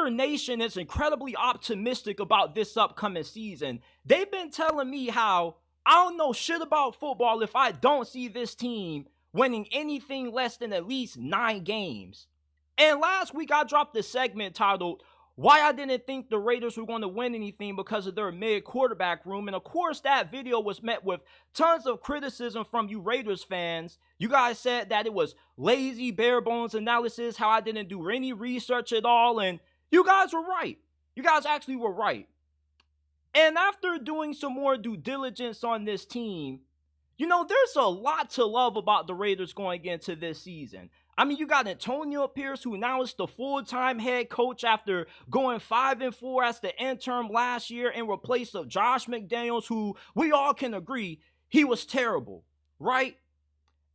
Raider Nation is incredibly optimistic about this upcoming season. They've been telling me how I don't know shit about football if I don't see this team winning anything less than at least 9 games. And last week I dropped a segment titled Why I Didn't Think the Raiders Were Going to Win Anything Because of Their Mid Quarterback Room. And of course that video was met with tons of criticism from you Raiders fans. You guys said that it was lazy, bare bones analysis, how I didn't do any research at all. And you guys were right. You guys actually were right. And after doing some more due diligence on this team, you know, there's a lot to love about the Raiders going into this season. I mean, you got Antonio Pierce, who now is the full-time head coach after going 5-4 as the interim last year in replace of Josh McDaniels, who we all can agree he was terrible, right?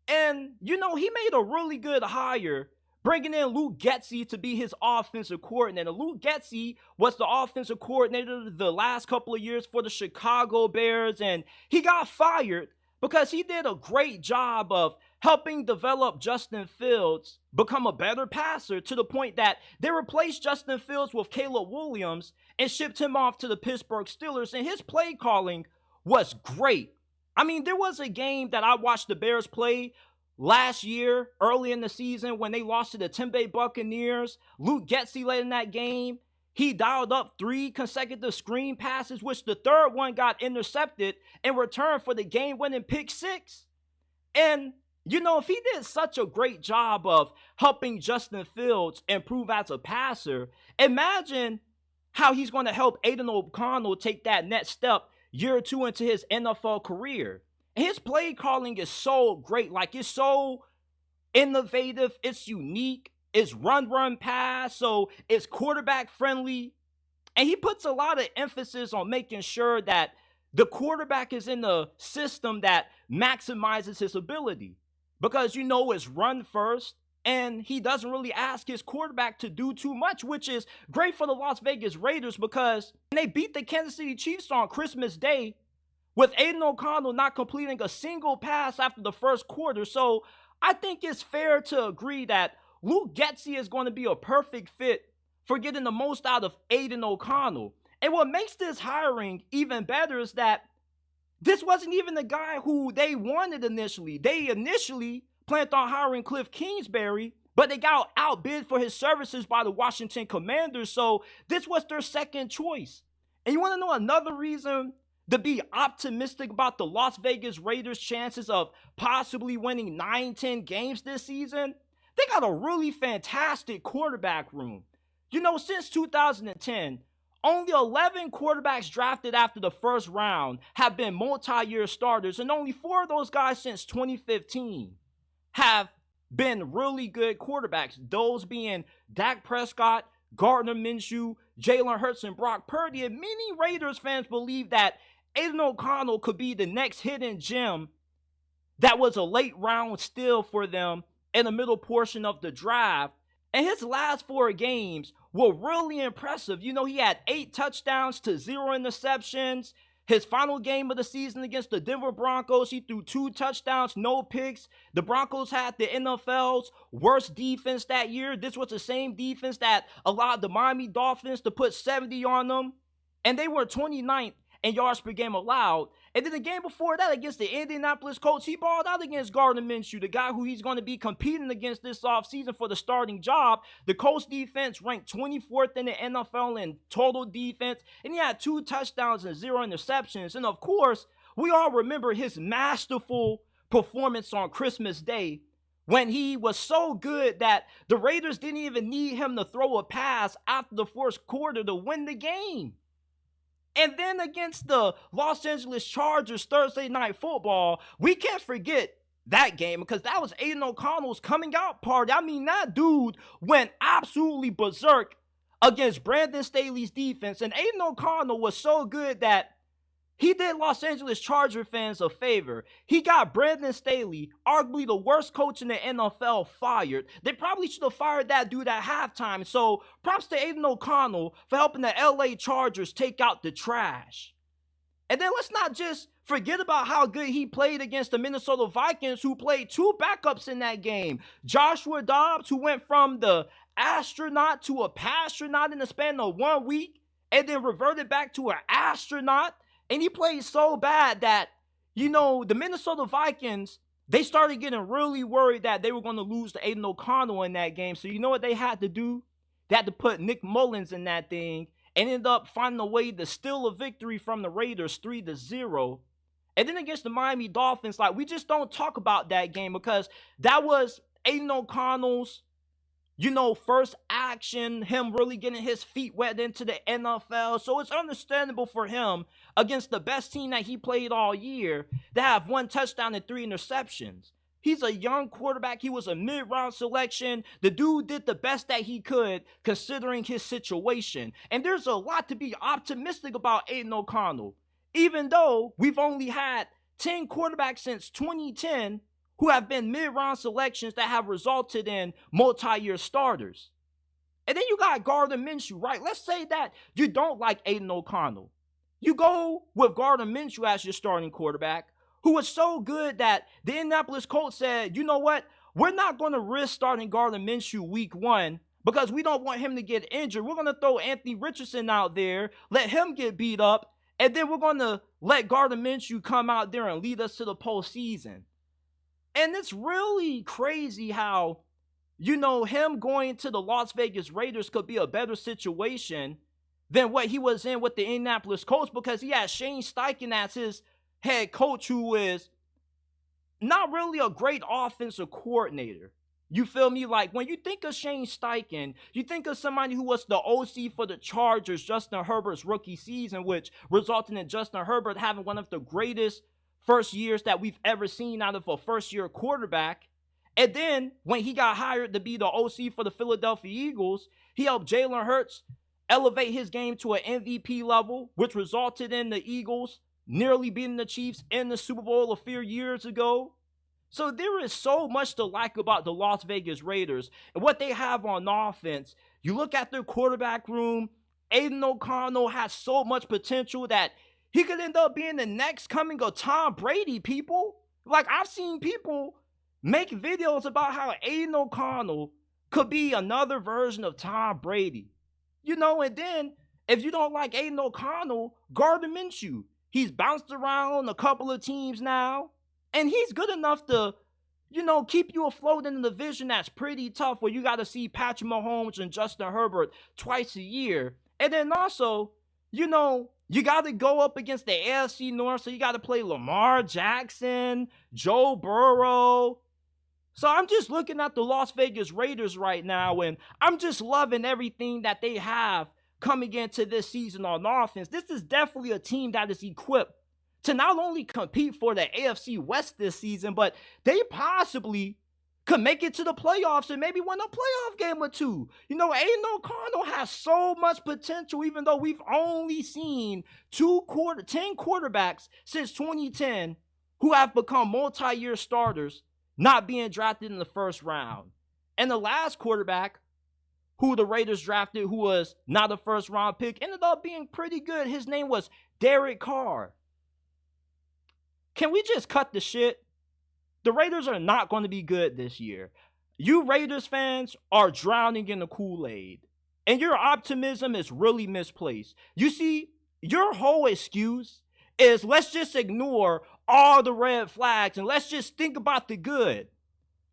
And, you know, he made a really good hire bringing in Luke Getsy to be his offensive coordinator. Luke Getsy was the offensive coordinator the last couple of years for the Chicago Bears, and he got fired because he did a great job of helping develop Justin Fields become a better passer to the point that they replaced Justin Fields with Caleb Williams and shipped him off to the Pittsburgh Steelers, and his play calling was great. I mean, there was a game that I watched the Bears play last year, early in the season, when they lost to the Tampa Bay Buccaneers. Luke Getsy led in that game. He dialed up 3 consecutive screen passes, which the third one got intercepted in return for the game-winning pick 6. And, you know, if he did such a great job of helping Justin Fields improve as a passer, imagine how he's going to help Aiden O'Connell take that next step year or 2 into his NFL career. And his play calling is so great. Like, it's so innovative. It's unique. It's run, pass. So it's quarterback friendly. And he puts a lot of emphasis on making sure that the quarterback is in a system that maximizes his ability. Because, you know, it's run first. And he doesn't really ask his quarterback to do too much, which is great for the Las Vegas Raiders because they beat the Kansas City Chiefs on Christmas Day with Aiden O'Connell not completing a single pass after the first quarter. So I think it's fair to agree that Luke Getsy is going to be a perfect fit for getting the most out of Aiden O'Connell. And what makes this hiring even better is that this wasn't even the guy who they wanted initially. They initially planned on hiring Cliff Kingsbury, but they got outbid for his services by the Washington Commanders, so this was their second choice. And you want to know another reason to be optimistic about the Las Vegas Raiders' chances of possibly winning 9-10 games this season? They got a really fantastic quarterback room. You know, since 2010, only 11 quarterbacks drafted after the first round have been multi-year starters, and only 4 of those guys since 2015 have been really good quarterbacks. Those being Dak Prescott, Gardner Minshew, Jalen Hurts, and Brock Purdy. And many Raiders fans believe that Aiden O'Connell could be the next hidden gem that was a late round steal for them in the middle portion of the draft. And his last 4 games were really impressive. You know, he had 8 touchdowns to 0 interceptions. His final game of the season against the Denver Broncos, he threw 2 touchdowns, no picks. The Broncos had the NFL's worst defense that year. This was the same defense that allowed the Miami Dolphins to put 70 on them. And they were 29th in yards per game allowed. And then the game before that against the Indianapolis Colts, he balled out against Gardner Minshew, the guy who he's going to be competing against this offseason for the starting job. The Colts defense ranked 24th in the NFL in total defense, and he had 2 touchdowns and 0 interceptions. And of course, we all remember his masterful performance on Christmas Day when he was so good that the Raiders didn't even need him to throw a pass after the first quarter to win the game. And then against the Los Angeles Chargers Thursday Night Football, we can't forget that game because that was Aiden O'Connell's coming out party. I mean, that dude went absolutely berserk against Brandon Staley's defense. And Aiden O'Connell was so good that he did Los Angeles Charger fans a favor. He got Brandon Staley, arguably the worst coach in the NFL, fired. They probably should have fired that dude at halftime. So props to Aiden O'Connell for helping the LA Chargers take out the trash. And then let's not just forget about how good he played against the Minnesota Vikings, who played 2 backups in that game. Joshua Dobbs, who went from the astronaut to a pastronaut in the span of 1 week and then reverted back to an astronaut. And he played so bad that, the Minnesota Vikings, they started getting really worried that they were going to lose to Aiden O'Connell in that game. So you know what they had to do? They had to put Nick Mullins in that thing and ended up finding a way to steal a victory from the Raiders 3-0. And then against the Miami Dolphins, we just don't talk about that game because that was Aiden O'Connell's, first action, him really getting his feet wet into the NFL. So it's understandable for him against the best team that he played all year to have 1 touchdown and 3 interceptions. He's a young quarterback. He was a mid-round selection. The dude did the best that he could considering his situation. And there's a lot to be optimistic about Aiden O'Connell. Even though we've only had 10 quarterbacks since 2010 who have been mid-round selections that have resulted in multi-year starters. And then you got Gardner Minshew, right? Let's say that you don't like Aiden O'Connell. You go with Gardner Minshew as your starting quarterback, who was so good that the Indianapolis Colts said, you know what? We're not going to risk starting Gardner Minshew week 1 because we don't want him to get injured. We're going to throw Anthony Richardson out there, let him get beat up, and then we're going to let Gardner Minshew come out there and lead us to the postseason. And it's really crazy how, him going to the Las Vegas Raiders could be a better situation than what he was in with the Indianapolis Colts because he had Shane Steichen as his head coach, who is not really a great offensive coordinator. You feel me? When you think of Shane Steichen, you think of somebody who was the OC for the Chargers, Justin Herbert's rookie season, which resulted in Justin Herbert having one of the greatest first years that we've ever seen out of a first-year quarterback. And then when he got hired to be the OC for the Philadelphia Eagles, he helped Jalen Hurts elevate his game to an MVP level, which resulted in the Eagles nearly beating the Chiefs in the Super Bowl a few years ago. So there is so much to like about the Las Vegas Raiders and what they have on offense. You look at their quarterback room, Aiden O'Connell has so much potential that he could end up being the next coming of Tom Brady, people. I've seen people make videos about how Aiden O'Connell could be another version of Tom Brady. And then if you don't like Aiden O'Connell, Gardner Minshew. He's bounced around a couple of teams now. And he's good enough to, keep you afloat in a division that's pretty tough where you got to see Patrick Mahomes and Justin Herbert twice a year. And then also, you got to go up against the AFC North, so you got to play Lamar Jackson, Joe Burrow. So I'm just looking at the Las Vegas Raiders right now, and I'm just loving everything that they have coming into this season on offense. This is definitely a team that is equipped to not only compete for the AFC West this season, but they possibly could make it to the playoffs and maybe win a playoff game or two. Aiden O'Connell has so much potential, even though we've only seen 10 quarterbacks since 2010 who have become multi-year starters, not being drafted in the first round. And the last quarterback who the Raiders drafted, who was not a first-round pick, ended up being pretty good. His name was Derek Carr. Can we just cut the shit? The Raiders are not going to be good this year. You Raiders fans are drowning in the Kool-Aid. And your optimism is really misplaced. You see, your whole excuse is let's just ignore all the red flags and let's just think about the good.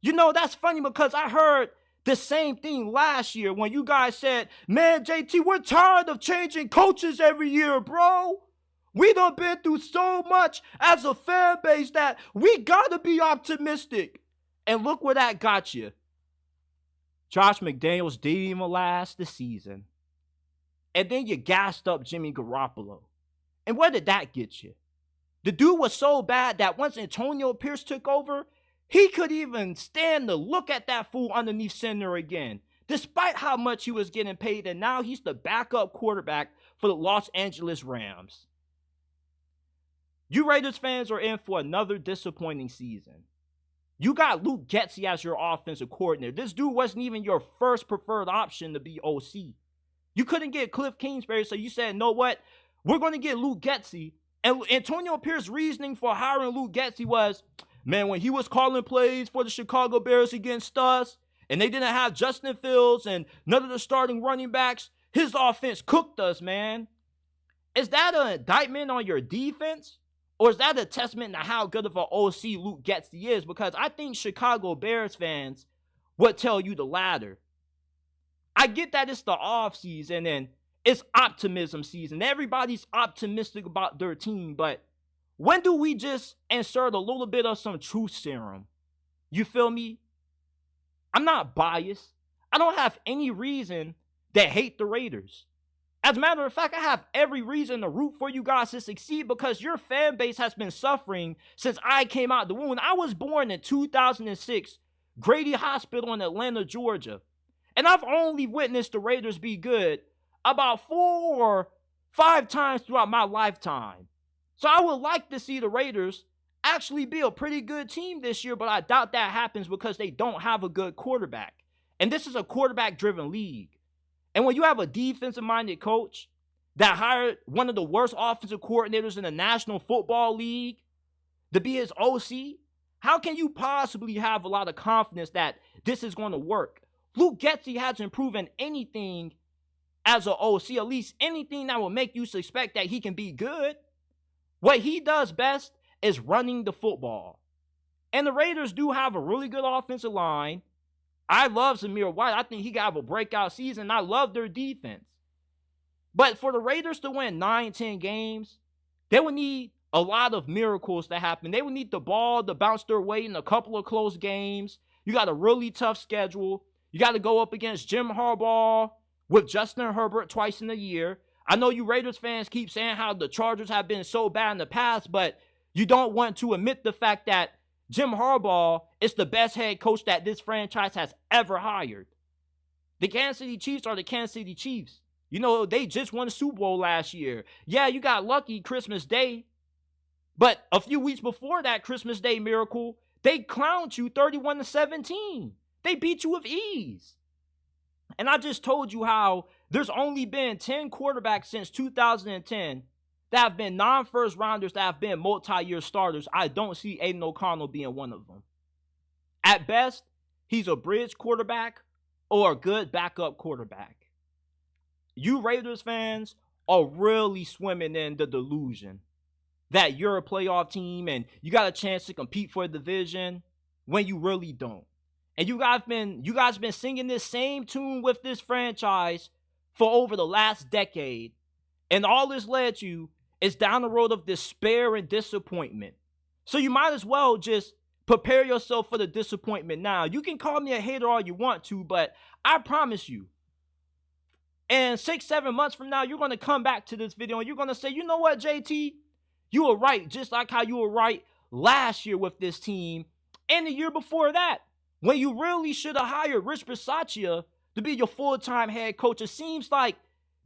That's funny because I heard the same thing last year when you guys said, man, JT, we're tired of changing coaches every year, bro. We done been through so much as a fan base that we gotta be optimistic. And look where that got you. Josh McDaniels didn't even last the season. And then you gassed up Jimmy Garoppolo. And where did that get you? The dude was so bad that once Antonio Pierce took over, he could even stand to look at that fool underneath center again, despite how much he was getting paid. And now he's the backup quarterback for the Los Angeles Rams. You Raiders fans are in for another disappointing season. You got Luke Getsy as your offensive coordinator. This dude wasn't even your first preferred option to be OC. You couldn't get Cliff Kingsbury, so you said, know what? We're going to get Luke Getsy. And Antonio Pierce's reasoning for hiring Luke Getsy was, man, when he was calling plays for the Chicago Bears against us, and they didn't have Justin Fields and none of the starting running backs, his offense cooked us, man. Is that an indictment on your defense? Or is that a testament to how good of an OC Luke Getsy is? Because I think Chicago Bears fans would tell you the latter. I get that it's the off season and it's optimism season. Everybody's optimistic about their team, but when do we just insert a little bit of some truth serum? You feel me? I'm not biased. I don't have any reason to hate the Raiders. As a matter of fact, I have every reason to root for you guys to succeed because your fan base has been suffering since I came out the womb. I was born in 2006, Grady Hospital in Atlanta, Georgia. And I've only witnessed the Raiders be good about 4 or 5 times throughout my lifetime. So I would like to see the Raiders actually be a pretty good team this year, but I doubt that happens because they don't have a good quarterback. And this is a quarterback-driven league. And when you have a defensive-minded coach that hired one of the worst offensive coordinators in the National Football League to be his OC, how can you possibly have a lot of confidence that this is going to work? Luke Getsy hasn't proven anything as an OC, at least anything that will make you suspect that he can be good. What he does best is running the football. And the Raiders do have a really good offensive line. I love Zamir White. I think he got a breakout season. I love their defense. But for the Raiders to win 9-10 games, they would need a lot of miracles to happen. They would need the ball to bounce their way in a couple of close games. You got a really tough schedule. You got to go up against Jim Harbaugh with Justin Herbert twice in a year. I know you Raiders fans keep saying how the Chargers have been so bad in the past, but you don't want to admit the fact that Jim Harbaugh is the best head coach that this franchise has ever hired. The Kansas City Chiefs are the Kansas City Chiefs. You know, they just won the Super Bowl last year. Yeah, you got lucky Christmas Day. But a few weeks before that Christmas Day miracle, they clowned you 31-17. They beat you with ease. And I just told you how there's only been 10 quarterbacks since 2010 that have been non-first rounders that have been multi-year starters. I don't see Aiden O'Connell being one of them. At best, he's a bridge quarterback or a good backup quarterback. You Raiders fans are really swimming in the delusion that you're a playoff team and you got a chance to compete for a division when you really don't. And you guys been singing this same tune with this franchise for over the last decade. And all this led you is down the road of despair and disappointment. So you might as well just prepare yourself for the disappointment now. You can call me a hater all you want to, but I promise you, in 6-7 months from now, you're going to come back to this video and you're going to say, you know what, JT? You were right, just like how you were right last year with this team and the year before that, when you really should have hired Rich Bisaccia to be your full-time head coach. It seems like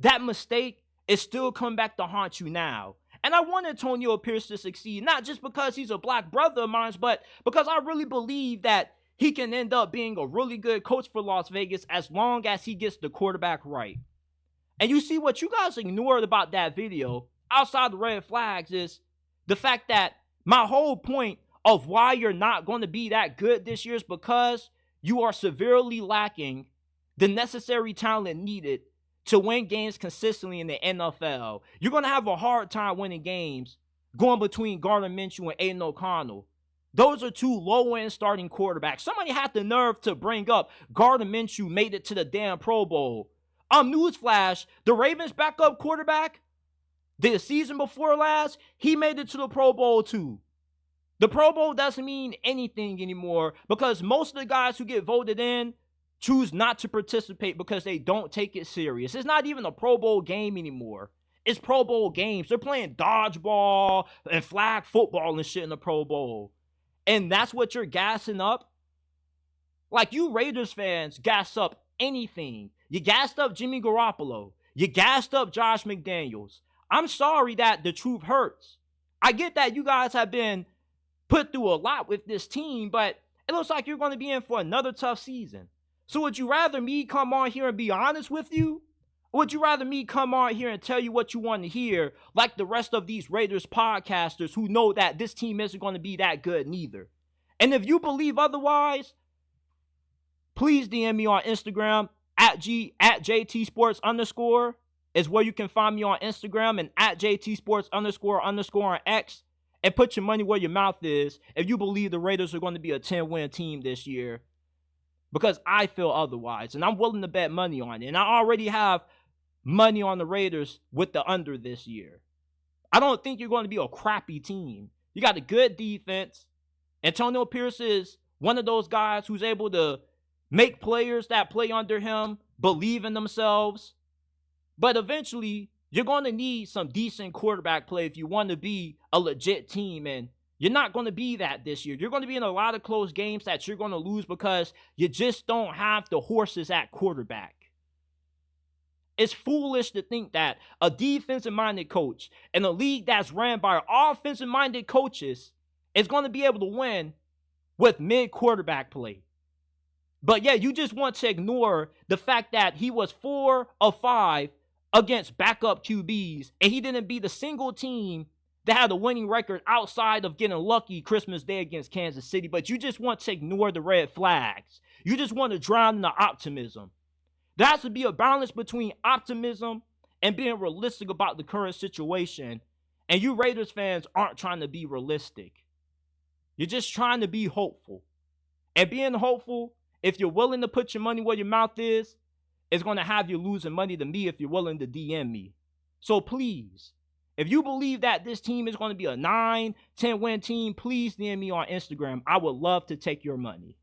that mistake is still coming back to haunt you now. And I want Antonio Pierce to succeed, not just because he's a black brother of mine, but because I really believe that he can end up being a really good coach for Las Vegas as long as he gets the quarterback right. And you see what you guys ignored about that video, outside the red flags, is the fact that my whole point of why you're not going to be that good this year is because you are severely lacking the necessary talent needed to win games consistently in the NFL. You're going to have a hard time winning games going between Gardner Minshew and Aiden O'Connell. Those are two low-end starting quarterbacks. Somebody had the nerve to bring up Gardner Minshew made it to the damn Pro Bowl. Newsflash, the Ravens' backup quarterback, the season before last, he made it to the Pro Bowl too. The Pro Bowl doesn't mean anything anymore because most of the guys who get voted in choose not to participate because they don't take it serious. It's not even a Pro Bowl game anymore. It's Pro Bowl games. They're playing dodgeball and flag football and shit in the Pro Bowl. And that's what you're gassing up? Like, you Raiders fans gas up anything. You gassed up Jimmy Garoppolo. You gassed up Josh McDaniels. I'm sorry that the truth hurts. I get that you guys have been put through a lot with this team, but it looks like you're going to be in for another tough season. So would you rather me come on here and be honest with you? Or would you rather me come on here and tell you what you want to hear, like the rest of these Raiders podcasters who know that this team isn't going to be that good neither? And if you believe otherwise, please DM me on Instagram at JT Sports _ is where you can find me on Instagram, and at JT Sports _ on X, and put your money where your mouth is if you believe the Raiders are going to be a 10-win team this year, because I feel otherwise, and I'm willing to bet money on it. And I already have money on the Raiders with the under this year. I don't think you're going to be a crappy team. You got a good defense. Antonio Pierce is one of those guys who's able to make players that play under him believe in themselves. But eventually, you're going to need some decent quarterback play if you want to be a legit team. And you're not going to be that this year. You're going to be in a lot of close games that you're going to lose because you just don't have the horses at quarterback. It's foolish to think that a defensive-minded coach in a league that's ran by offensive-minded coaches is going to be able to win with mid-quarterback play. But yeah, you just want to ignore the fact that he was 4 of 5 against backup QBs, and he didn't beat a single team that had a winning record outside of getting lucky Christmas Day against Kansas City. But you just want to ignore the red flags. You just want to drown in the optimism. There has to be a balance between optimism and being realistic about the current situation. And you Raiders fans aren't trying to be realistic. You're just trying to be hopeful. And being hopeful, if you're willing to put your money where your mouth is going to have you losing money to me if you're willing to DM me. So please, if you believe that this team is going to be a 9-10 win team, please DM me on Instagram. I would love to take your money.